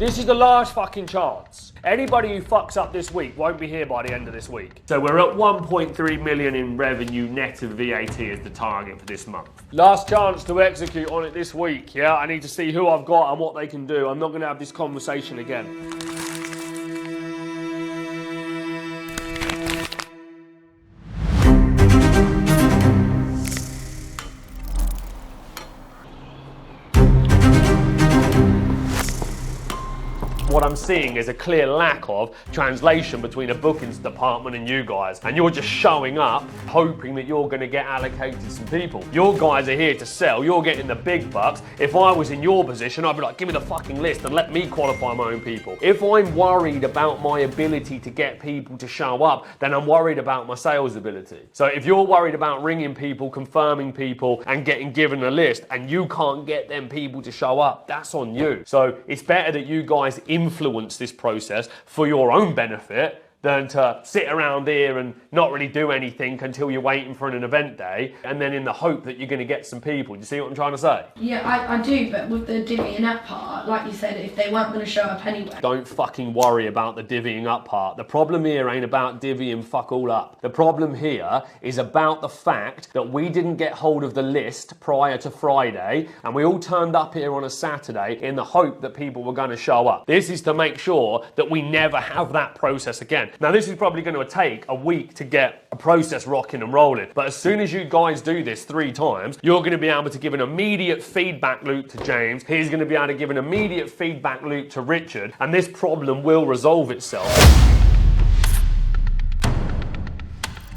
This is the last fucking chance. Anybody who fucks up this week won't be here by the end of this week. So we're at 1.3 million in revenue net of VAT is the target for this month. Last chance to execute on it this week, yeah? I need to see who I've got and what they can do. I'm not gonna have this conversation again. What I'm seeing is a clear lack of translation between a bookings department and you guys. And you're just showing up, hoping that you're gonna get allocated some people. Your guys are here to sell, you're getting the big bucks. If I was in your position, I'd be like, give me the fucking list and let me qualify my own people. If I'm worried about my ability to get people to show up, then I'm worried about my sales ability. So if you're worried about ringing people, confirming people, and getting given a list, and you can't get them people to show up, that's on you. So it's better that you guys influence this process for your own benefit than to sit around here and not really do anything until you're waiting for an event day and then in the hope that you're going to get some people. Do you see what I'm trying to say? Yeah, I do, but with the divvying up part, like you said, if they weren't going to show up anyway. Don't fucking worry about the divvying up part. The problem here ain't about divvying fuck all up. The problem here is about the fact that we didn't get hold of the list prior to Friday and we all turned up here on a Saturday in the hope that people were going to show up. This is to make sure that we never have that process again. Now, this is probably going to take a week to get a process rocking and rolling, but as soon as you guys do this 3 times, you're going to be able to give an immediate feedback loop to James. He's going to be able to give an immediate feedback loop to Richard, and this problem will resolve itself.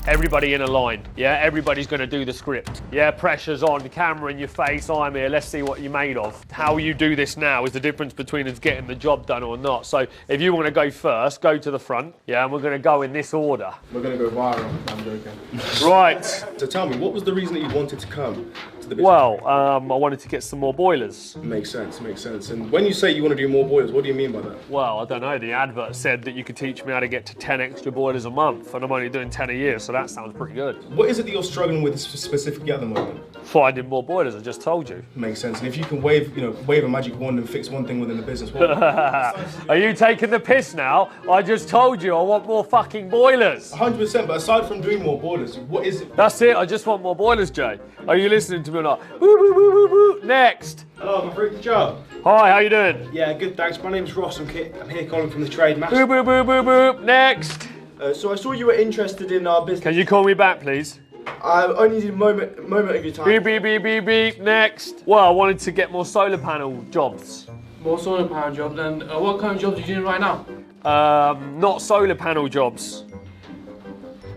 Everybody in a line, yeah? Everybody's gonna do the script. Yeah, pressure's on, camera in your face, I'm here, let's see what you're made of. How you do this now is the difference between us getting the job done or not. So if you wanna go first, go to the front, yeah, and we're gonna go in this order. We're gonna go viral, I'm joking. Right. So tell me, what was the reason that you wanted to come to the business? Well, I wanted to get some more boilers. Makes sense, makes sense. And when you say you wanna do more boilers, what do you mean by that? Well, I don't know, the advert said that you could teach me how to get to 10 extra boilers a month, and I'm only doing 10 a year, so that sounds pretty good. What is it that you're struggling with specifically at the moment? Finding more boilers, I just told you. Makes sense. And if you can wave a magic wand and fix one thing within the business, what? Are you taking the piss now? I just told you I want more fucking boilers. 100%, but aside from doing more boilers, what is it? That's it, I just want more boilers, Jay. Are you listening to me or not? Woo, woo, woo, woo, woo. Next. Hello, I'm free to job. Hi, how you doing? Yeah, good, thanks. My name's Ross. I'm here calling from the Trade Boo, boo, boo, boo, boo. Next. So I saw you were interested in our business. Can you call me back, please? I only need a moment of your time. Beep, beep, beep, beep, beep. Next. Well, I wanted to get more solar panel jobs. More solar panel jobs, and what kind of jobs are you doing right now? Not solar panel jobs.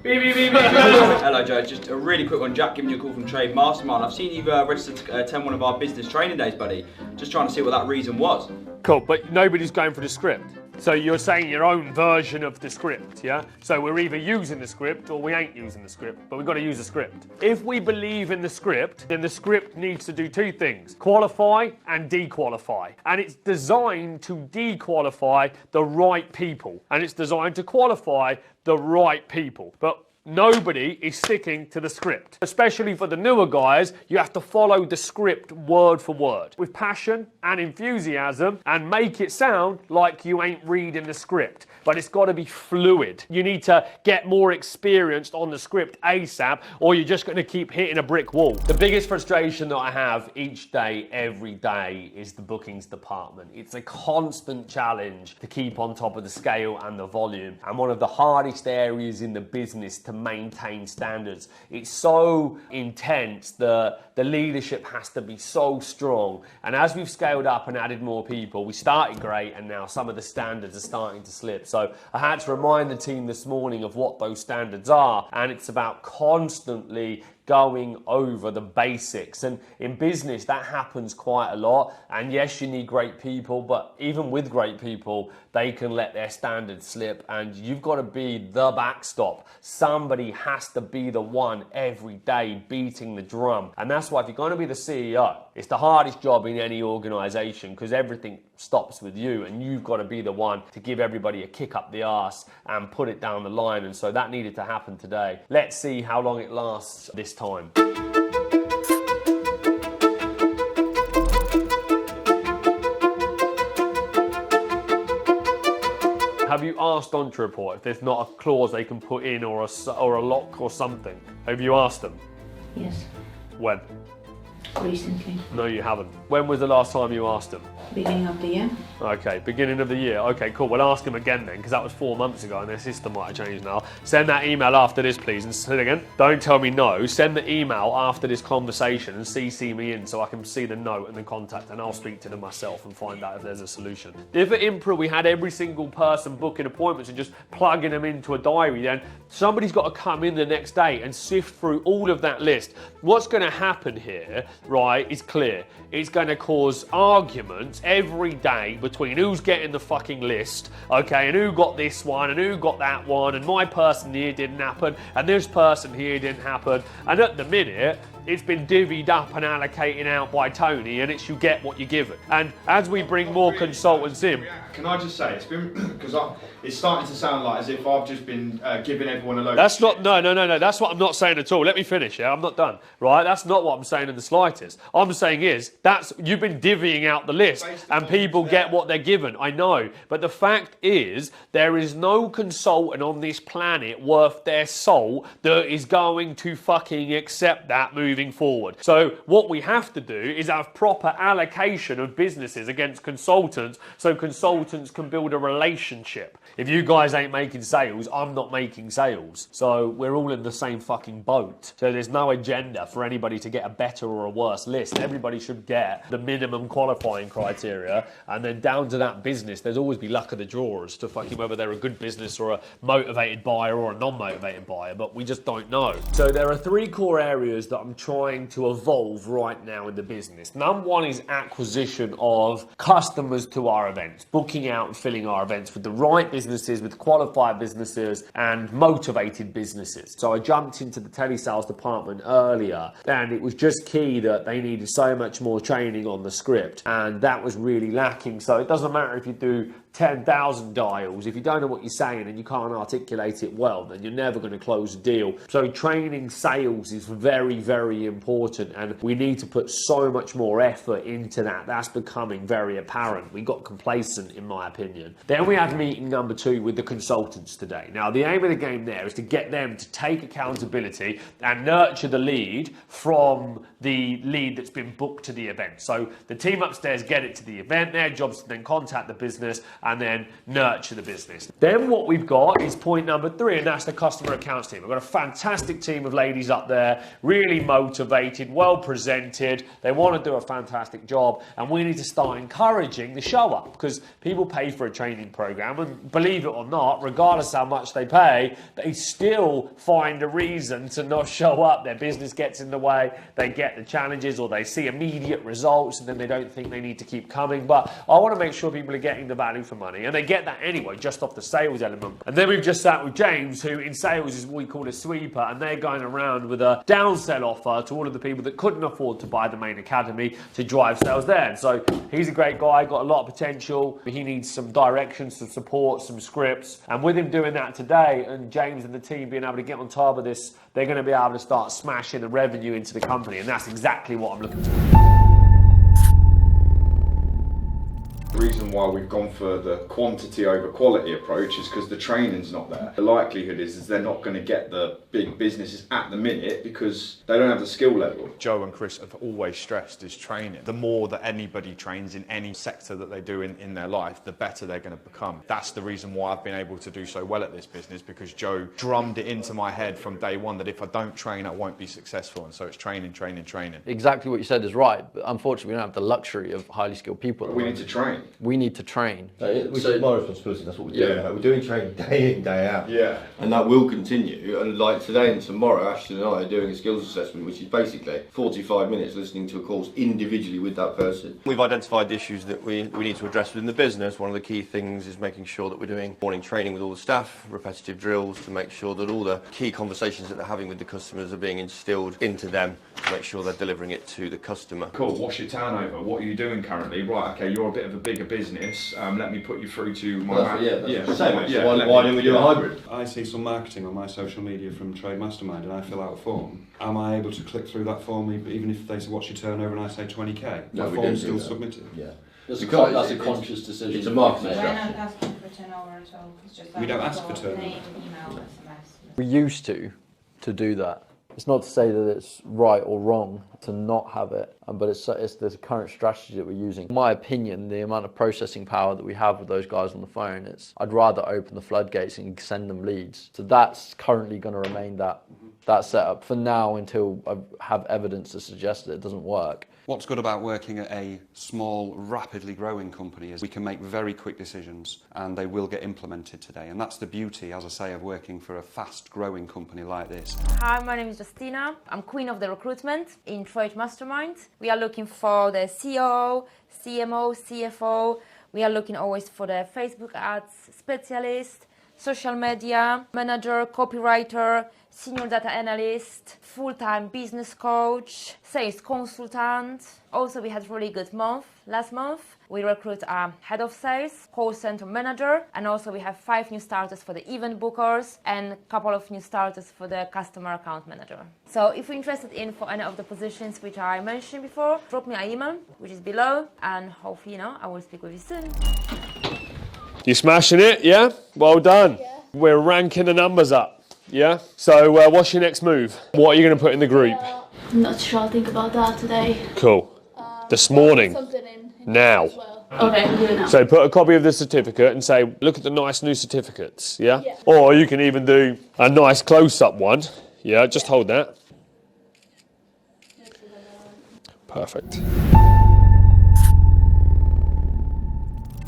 Beep, beep, beep, beep. Hello Joe, just a really quick one. Jack giving you a call from Trade Mastermind. I've seen you've registered to attend one of our business training days, buddy. Just trying to see what that reason was. Cool, but nobody's going for the script. So you're saying your own version of the script, yeah? So we're either using the script or we ain't using the script, but we've got to use the script. If we believe in the script, then the script needs to do 2 things: qualify and dequalify. And it's designed to dequalify the right people, and it's designed to qualify the right people. But nobody is sticking to the script. Especially for the newer guys, you have to follow the script word for word with passion and enthusiasm and make it sound like you ain't reading the script. But it's got to be fluid. You need to get more experienced on the script ASAP, or you're just going to keep hitting a brick wall. The biggest frustration that I have each day, every day, is the bookings department. It's a constant challenge to keep on top of the scale and the volume, and one of the hardest areas in the business to maintain standards. It's so intense, the leadership has to be so strong, and as we've scaled up and added more people, we started great and now some of the standards are starting to slip. So I had to remind the team this morning of what those standards are, and it's about constantly going over the basics. And in business, that happens quite a lot. And yes, you need great people, but even with great people, they can let their standards slip, and you've got to be the backstop. Somebody has to be the one every day beating the drum. And that's why if you're going to be the CEO, it's the hardest job in any organization, because everything stops with you, and you've got to be the one to give everybody a kick up the arse and put it down the line. And so that needed to happen today. Let's see how long it lasts this time. Have you asked on to report if there's not a clause they can put in or a lock or something? Have you asked them? Yes, When? recently, No, you haven't. When was the last time you asked them? beginning of the year. Okay, beginning of the year. Okay, cool. We'll ask them again then, because that was 4 months ago and their system might have changed now. Send that email after this, please, and say it again. Don't tell me no. Send the email after this conversation and CC me in so I can see the note and the contact, and I'll speak to them myself and find out if there's a solution. If at Impra we had every single person booking appointments and just plugging them into a diary, then somebody's got to come in the next day and sift through all of that list. What's going to happen here, right, is clear. It's going to cause arguments every day between who's getting the fucking list, okay, and who got this one and who got that one, and my person here didn't happen and this person here didn't happen. And at the minute, it's been divvied up and allocated out by Tony, and it's you get what you're given. And as we bring more consultants in, can I just say, it's been because it's starting to sound like as if I've just been giving everyone a load. that's not, no, that's what I'm not saying at all. Let me finish, yeah, I'm not done, right? That's not what I'm saying in the slightest. I'm saying is, you've been divvying out the list, and people get what they're given, I know. But the fact is, there is no consultant on this planet worth their soul that is going to fucking accept that moving forward. So what we have to do is have proper allocation of businesses against consultants, so consultants can build a relationship. If you guys ain't making sales, I'm not making sales. So we're all in the same fucking boat. So there's no agenda for anybody to get a better or a worse list. Everybody should get the minimum qualifying criteria, and then down to that business, there's always be luck of the draw as to fucking whether they're a good business or a motivated buyer or a non-motivated buyer, but we just don't know. So there are 3 core areas that I'm trying to evolve right now in the business. Number 1 is acquisition of customers to our events, booking out and filling our events with the right businesses, with qualified businesses and motivated businesses. So I jumped into the telesales department earlier, and it was just key that they needed so much more training on the script, and that was really lacking. So it doesn't matter if you do 10,000 dials, if you don't know what you're saying and you can't articulate it well, then you're never going to close a deal. So training sales is very, very important, and we need to put so much more effort into that. That's becoming very apparent. We got complacent, in my opinion. Then we had meeting number 2 with the consultants today. Now, the aim of the game there is to get them to take accountability and nurture the lead from the lead that's been booked to the event. So the team upstairs get it to the event. Their job is to then contact the business and then nurture the business. Then what we've got is point number 3, and that's the customer accounts team. We've got a fantastic team of ladies up there, really motivated, well presented. They want to do a fantastic job, and we need to start encouraging the show up, because people pay for a training program, and believe it or not, regardless how much they pay, they still find a reason to not show up. Their business gets in the way, they get the challenges, or they see immediate results, and then they don't think they need to keep coming. But I want to make sure people are getting the value for money, and they get that anyway, just off the sales element. And then we've just sat with James, who in sales is what we call a sweeper, and they're going around with a downsell offer to all of the people that couldn't afford to buy the main academy to drive sales there. And so he's a great guy, got a lot of potential. He needs some direction, some support, some scripts, and with him doing that today, and James and the team being able to get on top of this, they're going to be able to start smashing the revenue into the company, and that's exactly what I'm looking for. The reason why we've gone for the quantity over quality approach is because the training's not there. The likelihood is they're not going to get the big businesses at the minute because they don't have the skill level. Joe and Chris have always stressed is training. The more that anybody trains in any sector that they do in their life, the better they're going to become. That's the reason why I've been able to do so well at this business, because Joe drummed it into my head from day one that if I don't train, I won't be successful. And so it's training, training, training. Exactly what you said is right, but unfortunately we don't have the luxury of highly skilled people. But we need to train. We need to train. Which is my responsibility, that's what we're doing. We're doing training day in, day out. Yeah. And that will continue. And like today and tomorrow, Ashton and I are doing a skills assessment, which is basically 45 minutes listening to a course individually with that person. We've identified the issues that we need to address within the business. One of the key things is making sure that we're doing morning training with all the staff, repetitive drills to make sure that all the key conversations that they're having with the customers are being instilled into them to make sure they're delivering it to the customer. Cool, what's your turnover? What are you doing currently? Right, okay, you're a bit of a bigger business. business, let me put you through to my That's the same. yeah, Why don't we do a hybrid? I see some marketing on my social media from Trade Mastermind and I fill out a form. Am I able to click through that form even if they say what's your turnover and I say 20k? No, My we form's don't still do that. submitted. Yeah. That's a conscious decision. It's a marketing We're strategy. not asking for turnover at all. It's just We don't ask for turnover. name, email, SMS. We used to do that. It's not to say that it's right or wrong to not have it, but it's the current strategy that we're using. In my opinion, the amount of processing power that we have with those guys on the phone, I'd rather open the floodgates and send them leads. So that's currently going to remain that setup for now until I have evidence to suggest that it doesn't work. What's good about working at a small, rapidly growing company is we can make very quick decisions and they will get implemented today. And that's the beauty, as I say, of working for a fast-growing company like this. Hi, my name is Justina. I'm queen of the recruitment in Trade Mastermind. We are looking for the CEO, CMO, CFO. We are looking always for the Facebook ads specialist, social media manager, copywriter, senior data analyst, full-time business coach, sales consultant. Also, we had really good month last month. We recruit a head of sales, call center manager, and also we have 5 new starters for the event bookers and a couple of new starters for the customer account manager. So if you're interested in for any of the positions which I mentioned before, drop me an email, which is below, and hopefully, I will speak with you soon. You smashing it, yeah? Well done. Yeah. We're ranking the numbers up, yeah? So what's your next move? What are you going to put in the group? I'm not sure I'll think about that today. Cool. This morning. Now. Okay, I'm doing it now. So put a copy of the certificate and say, look at the nice new certificates, yeah? Or you can even do a nice close-up one. Yeah, just hold that. Perfect.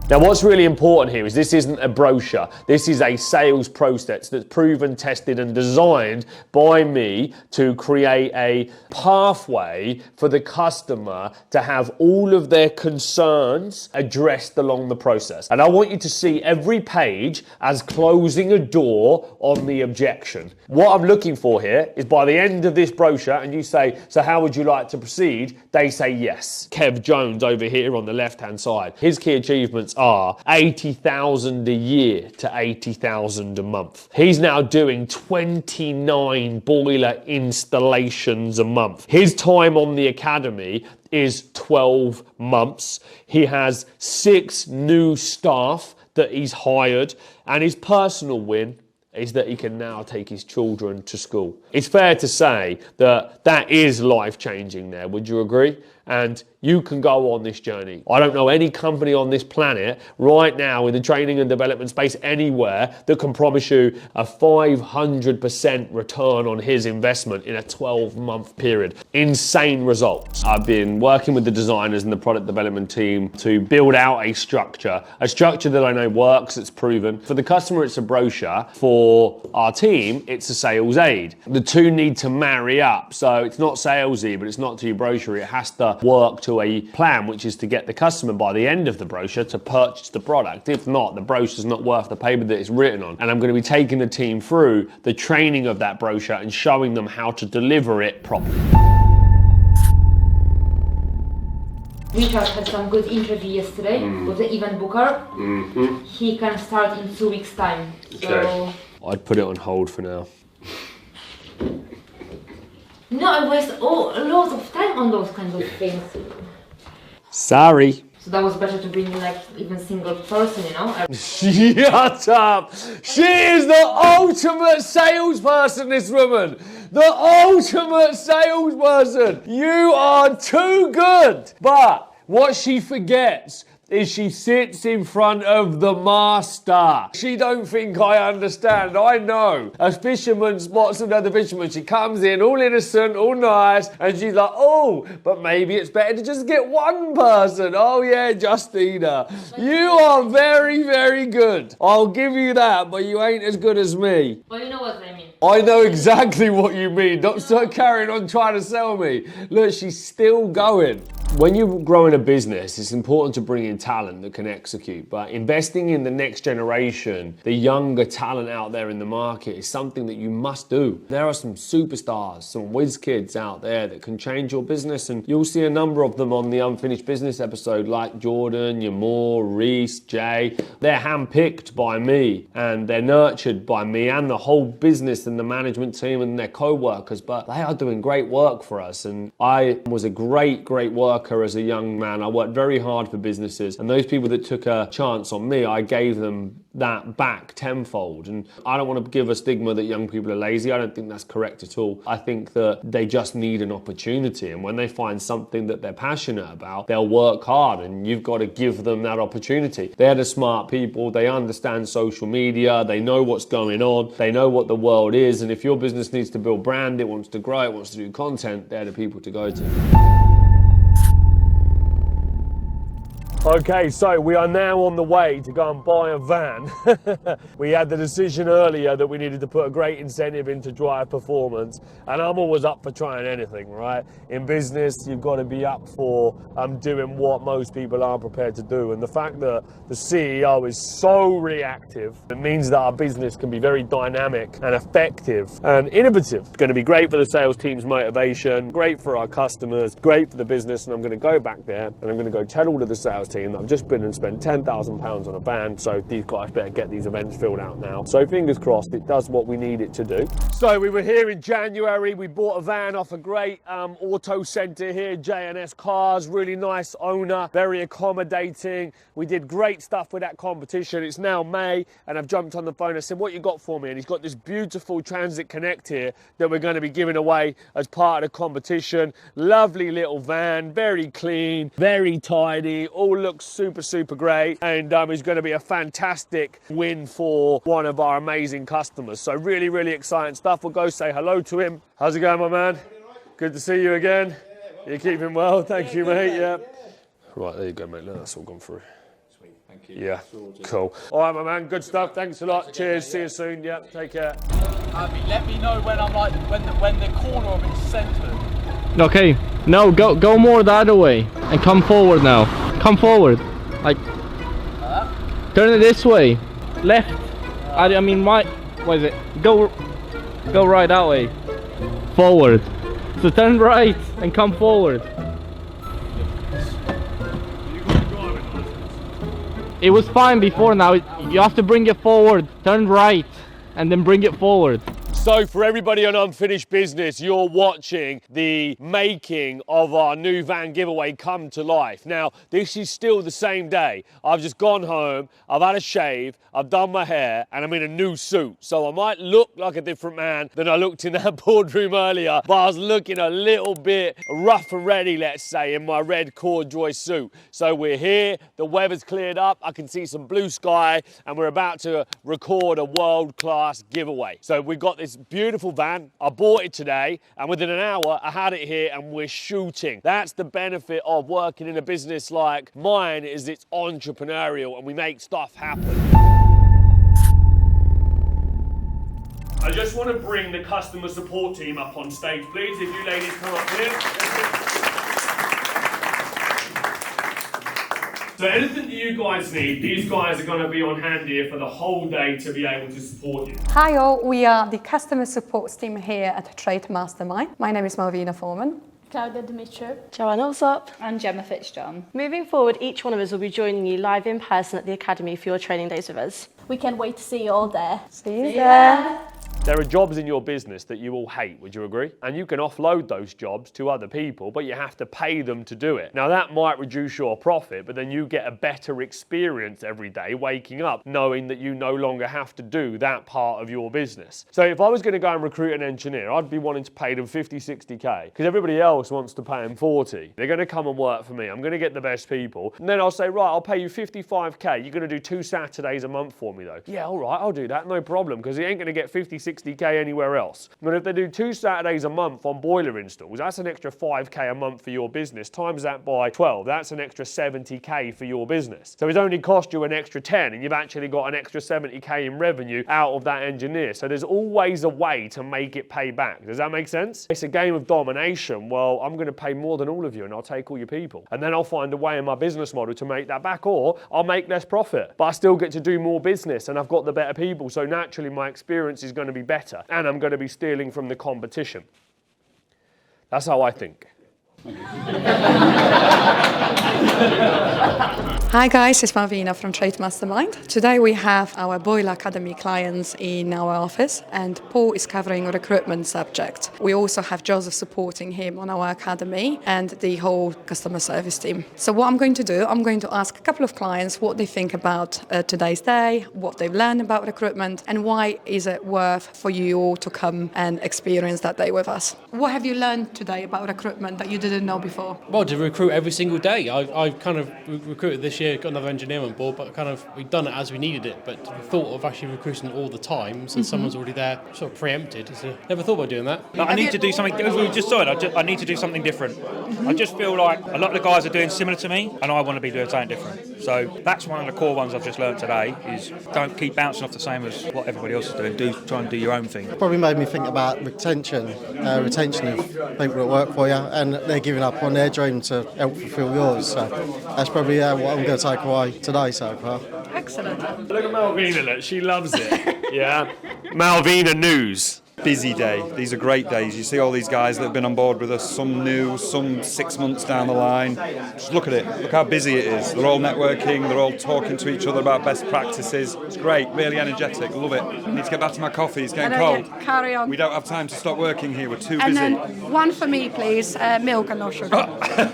Now what's really important here is this isn't a brochure. This is a sales process that's proven, tested and designed by me to create a pathway for the customer to have all of their concerns addressed along the process. And I want you to see every page as closing a door on the objection. What I'm looking for here is by the end of this brochure and you say, so how would you like to proceed? They say yes. Kev Jones over here on the left-hand side. His key achievements are 80,000 a year to 80,000 a month. He's now doing 29 boiler installations a month. His time on the academy is 12 months. He has 6 new staff that he's hired, and his personal win is that he can now take his children to school. It's fair to say that that is life-changing there, would you agree? And you can go on this journey. I don't know any company on this planet right now in the training and development space anywhere that can promise you a 500% return on his investment in a 12-month period. Insane results. I've been working with the designers and the product development team to build out a structure that I know works, it's proven. For the customer, it's a brochure. For our team, it's a sales aid. The two need to marry up. So it's not salesy, but it's not too brochure. It has to work to a plan, which is to get the customer by the end of the brochure to purchase the product. If not, the brochure's not worth the paper that it's written on. And I'm going to be taking the team through the training of that brochure and showing them how to deliver it properly. Richard had some good interview yesterday with the event booker. He can start in 2 weeks' time. So I'd put it on hold for now. no, I waste a lot of time on those kinds of things. Sorry. So that was better to bring like even single person, Shut up! She is the ultimate salesperson, this woman! The ultimate salesperson! You are too good! But what she forgets is she sits in front of the master. She don't think I understand. I know. A fisherman spots another fisherman. She comes in all innocent, all nice, and she's like, oh, but maybe it's better to just get one person. Oh yeah, Justina. You are very, very good. I'll give you that, but you ain't as good as me. Well, you know what I mean. I know exactly what you mean. Don't start carrying on trying to sell me. Look, she's still going. When you're growing a business, it's important to bring in talent that can execute, but investing in the next generation, the younger talent out there in the market is something that you must do. There are some superstars, some whiz kids out there that can change your business, and you'll see a number of them on the Unfinished Business episode, like Jordan, Yamor, Reese, Jay. They're handpicked by me and they're nurtured by me and the whole business and the management team and their co-workers, but they are doing great work for us. And I was a great worker as a young man. I worked very hard for businesses, and those people that took a chance on me, I gave them that back tenfold. And I don't want to give a stigma that young people are lazy. I don't think that's correct at all. I think that they just need an opportunity, and when they find something that they're passionate about, they'll work hard, and you've got to give them that opportunity. They're the smart people. They understand social media. They know what's going on. They know what the world is, and if your business needs to build brand, it wants to grow, it wants to do content, they're the people to go to. Okay, so we are now on the way to go and buy a van. We had the decision earlier that we needed to put a great incentive into drive performance, and I'm always up for trying anything, right? In business, you've got to be up for doing what most people aren't prepared to do, and the fact that the CEO is so reactive, it means that our business can be very dynamic and effective and innovative. It's going to be great for the sales team's motivation, great for our customers, great for the business, and I'm going to go back there and I'm going to go tell all of the sales team that I've just been and spent £10,000 on a van, so these guys better get these events filled out now. So fingers crossed it does what we need it to do. So we were here in January, we bought a van off a great auto centre here, J&S Cars, really nice owner, very accommodating. We did great stuff with that competition. It's now May and I've jumped on the phone. I said, what you got for me? And he's got this beautiful Transit Connect here that we're going to be giving away as part of the competition. Lovely little van, very clean, very tidy, all looks super great, and it's going to be a fantastic win for one of our amazing customers. So really exciting stuff. We'll go say hello to him. How's it going, my man? Good to see you again. You're keeping well, thank you, mate. Yeah. Right, there you go, mate. Look, that's all gone through. Sweet, thank you. Yeah, cool. All right, my man, good stuff. Thanks a lot. Cheers. See you soon. Yeah, take care. Let me know when I'm like when the corner of it's centered. Okay, no, go more the other way and come forward now. Come forward, like turn it this way, left. I mean right. What is it? Go right that way. Forward. So turn right and come forward. It was fine before. Now you have to bring it forward. Turn right and then bring it forward. So for everybody on Unfinished Business, you're watching the making of our new van giveaway come to life. Now, this is still the same day. I've just gone home, I've had a shave, I've done my hair, and I'm in a new suit. So I might look like a different man than I looked in that boardroom earlier, but I was looking a little bit rough and ready, let's say, in my red corduroy suit. So we're here, the weather's cleared up, I can see some blue sky, and we're about to record a world-class giveaway. So we've got this beautiful van. I bought it today, and within an hour I had it here and we're shooting. That's the benefit of working in a business like mine, is it's entrepreneurial and we make stuff happen. I just want to bring the customer support team up on stage, please. If you ladies come up here. So anything that you guys need, these guys are going to be on hand here for the whole day to be able to support you. Hi all, we are the customer support team here at Trade Mastermind. My name is Malvina Foreman. Claudia Dimitrov, Joanna Alsop, and Gemma Fitzjohn. Moving forward, each one of us will be joining you live in person at the Academy for your training days with us. We can't wait to see you all there. See you there. There are jobs in your business that you all hate, would you agree? And you can offload those jobs to other people, but you have to pay them to do it. Now that might reduce your profit, but then you get a better experience every day waking up knowing that you no longer have to do that part of your business. So if I was going to go and recruit an engineer, I'd be wanting to pay them 50, 60k, because everybody else wants to pay them 40. They're going to come and work for me. I'm going to get the best people. And then I'll say, right, I'll pay you 55k. You're going to do 2 Saturdays a month for me though. Yeah, all right, I'll do that, no problem, because he ain't going to get 50, 60k anywhere else. But if they do 2 Saturdays a month on boiler installs, that's an extra 5k a month for your business. Times that by 12, that's an extra 70k for your business. So it's only cost you an extra 10 and you've actually got an extra 70k in revenue out of that engineer. So there's always a way to make it pay back. Does that make sense? It's a game of domination. Well, I'm going to pay more than all of you and I'll take all your people. And then I'll find a way in my business model to make that back, or I'll make less profit. But I still get to do more business and I've got the better people. So naturally my experience is going to be better and I'm going to be stealing from the competition. That's how I think. Hi guys, it's Malvina from Trade Mastermind. Today we have our Boiler Academy clients in our office and Paul is covering a recruitment subject. We also have Joseph supporting him on our academy and the whole customer service team. So what I'm going to do, I'm going to ask a couple of clients what they think about today's day, what they've learned about recruitment and why is it worth for you all to come and experience that day with us. What have you learned today about recruitment that you didn't know before? Well, to recruit every single day. I kind of recruited this year, got another engineer on board, but we've done it as we needed it. But the thought of actually recruiting all the time, since someone's already there, sort of preempted. So never thought about doing that. I need to do something, as we just said, I need to do something different. I just feel like a lot of the guys are doing similar to me, and I want to be doing something different. So that's one of the core ones I've just learned today, is don't keep bouncing off the same as what everybody else is doing. Try and do your own thing. Probably made me think about retention of people that work for you, and they're giving up on their dream to help fulfil yours. So that's probably what I'm going to take away today so far. Excellent. Look at Malvina, look, she loves it. Yeah. Malvina news. Busy day. These are great days. You see all these guys that have been on board with us, some new, some 6 months down the line. Just look at it. Look how busy it is. They're all networking. They're all talking to each other about best practices. It's great. Really energetic. Love it. I need to get back to my coffee. It's getting cold. Carry on. We don't have time to stop working here. We're too And busy. then one for me, please. Milk and no sugar.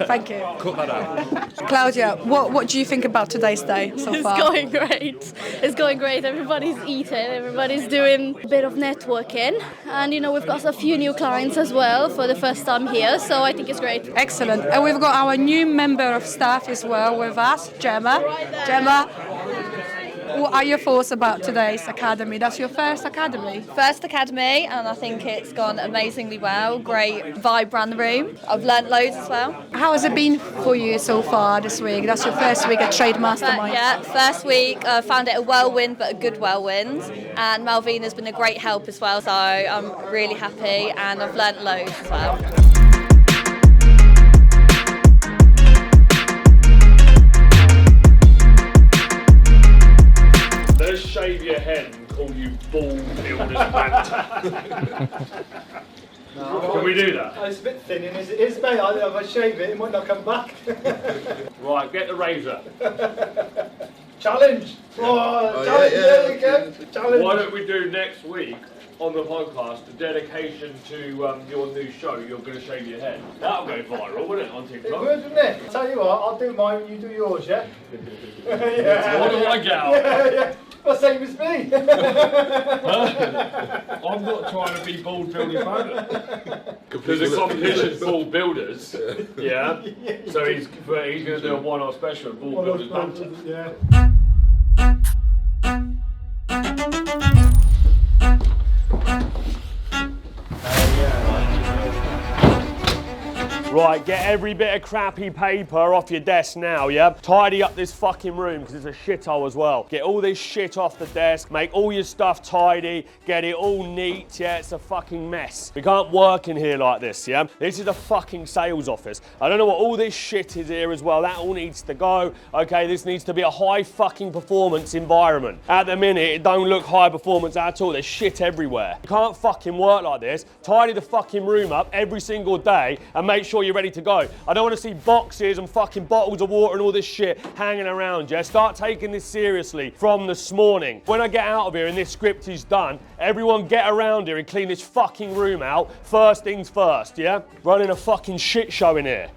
Thank you. Cut that out. Claudia, what do you think about today's day so far? It's going great. It's going great. Everybody's eating. Everybody's doing a bit of networking. And, we've got a few new clients as well for the first time here. So I think it's great. Excellent. And we've got our new member of staff as well with us, Gemma. Gemma, what are your thoughts about today's academy? That's your first academy? First academy, and I think it's gone amazingly well. Great vibe around the room. I've learnt loads as well. How has it been for you so far this week? That's your first week at Trade Mastermind. Yeah, first week. I found it a whirlwind, but a good whirlwind. And Malvina's been a great help as well, so I'm really happy, and I've learnt loads as well. Let's shave your head and call you bald builder's banter. Can we do that? It's a bit thin, isn't it? It's mate, if I shave it, it might not come back. Right, get the razor. Challenge! Challenge, there we go. Challenge. Why don't we do next week on the podcast a dedication to your new show, You're Going to Shave Your Head. That'll go viral, wouldn't it, on TikTok? It would, wouldn't it? Tell you what, I'll do mine, you do yours, yeah? Yeah. What do I get out? Yeah. Well, same as me. I'm not trying to be bald builders banter. There's a competition for bald builders. Yeah. So he's going to do a one-off special of bald builders banter. Yeah. Right, get every bit of crappy paper off your desk now, yeah? Tidy up this fucking room, because it's a shithole as well. Get all this shit off the desk, make all your stuff tidy, get it all neat, yeah? It's a fucking mess. We can't work in here like this, yeah? This is a fucking sales office. I don't know what all this shit is here as well. That all needs to go, okay? This needs to be a high fucking performance environment. At the minute, it don't look high performance at all. There's shit everywhere. You can't fucking work like this. Tidy the fucking room up every single day and make sure you're ready to go. I don't want to see boxes and fucking bottles of water and all this shit hanging around, yeah? Start taking this seriously from this morning. When I get out of here and this script is done, everyone get around here and clean this fucking room out. First things first, yeah? Running a fucking shit show in here.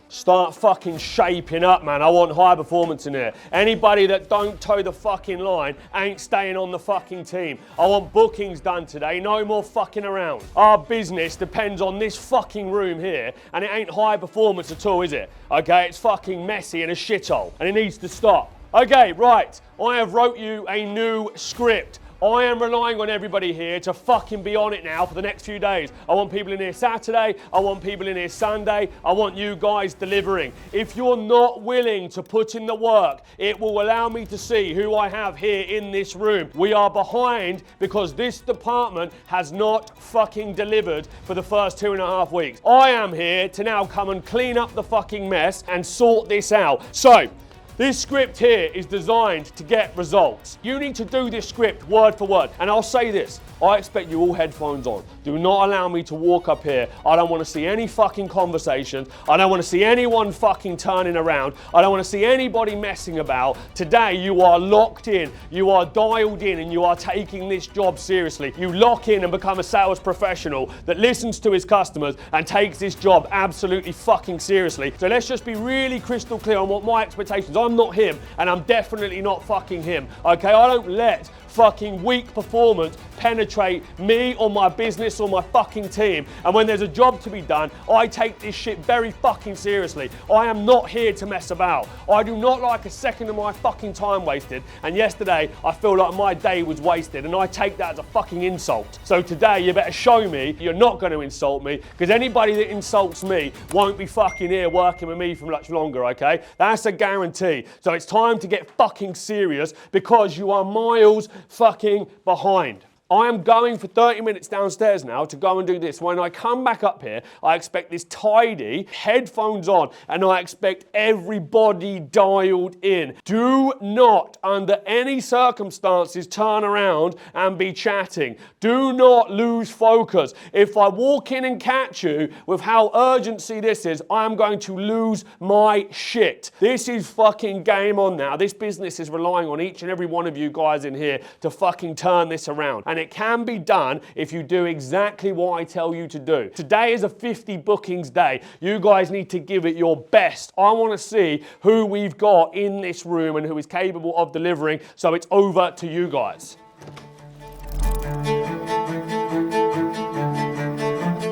Start fucking shaping up, man. I want high performance in here. Anybody that don't toe the fucking line ain't staying on the fucking team. I want bookings done today, no more fucking around. Our business depends on this fucking room here, and it ain't high performance at all, is it? Okay, it's fucking messy and a shithole, and it needs to stop. Okay, right, I have wrote you a new script. I am relying on everybody here to fucking be on it now for the next few days. I want people in here Saturday, I want people in here Sunday, I want you guys delivering. If you're not willing to put in the work, it will allow me to see who I have here in this room. We are behind because this department has not fucking delivered for the first 2.5 weeks. I am here to now come and clean up the fucking mess and sort this out. So, this script here is designed to get results. You need to do this script word for word. And I'll say this, I expect you all headphones on. Do not allow me to walk up here. I don't want to see any fucking conversations. I don't want to see anyone fucking turning around. I don't want to see anybody messing about. Today you are locked in, you are dialed in, and you are taking this job seriously. You lock in and become a sales professional that listens to his customers and takes this job absolutely fucking seriously. So let's just be really crystal clear on what my expectations are. I'm not him, and I'm definitely not fucking him, okay? I don't let fucking weak performance penetrate me or my business or my fucking team. And when there's a job to be done, I take this shit very fucking seriously. I am not here to mess about. I do not like a second of my fucking time wasted. And yesterday, I feel like my day was wasted, and I take that as a fucking insult. So today, you better show me you're not going to insult me, because anybody that insults me won't be fucking here working with me for much longer, okay? That's a guarantee. So it's time to get fucking serious, because you are miles fucking behind. I am going for 30 minutes downstairs now to go and do this. When I come back up here, I expect this tidy, headphones on, and I expect everybody dialed in. Do not, under any circumstances, turn around and be chatting. Do not lose focus. If I walk in and catch you with how urgency this is, I am going to lose my shit. This is fucking game on now. This business is relying on each and every one of you guys in here to fucking turn this around. And it can be done if you do exactly what I tell you to do. Today is a 50 bookings day. You guys need to give it your best. I want to see who we've got in this room and who is capable of delivering. So it's over to you guys.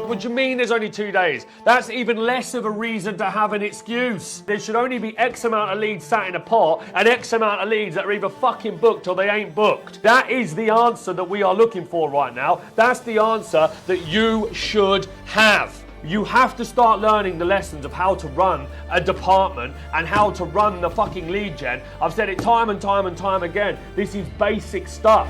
What do you mean there's only 2 days? That's even less of a reason to have an excuse. There should only be X amount of leads sat in a pot and X amount of leads that are either fucking booked or they ain't booked. That is the answer that we are looking for right now. That's the answer that you should have. You have to start learning the lessons of how to run a department and how to run the fucking lead gen. I've said it time and time and time again. This is basic stuff.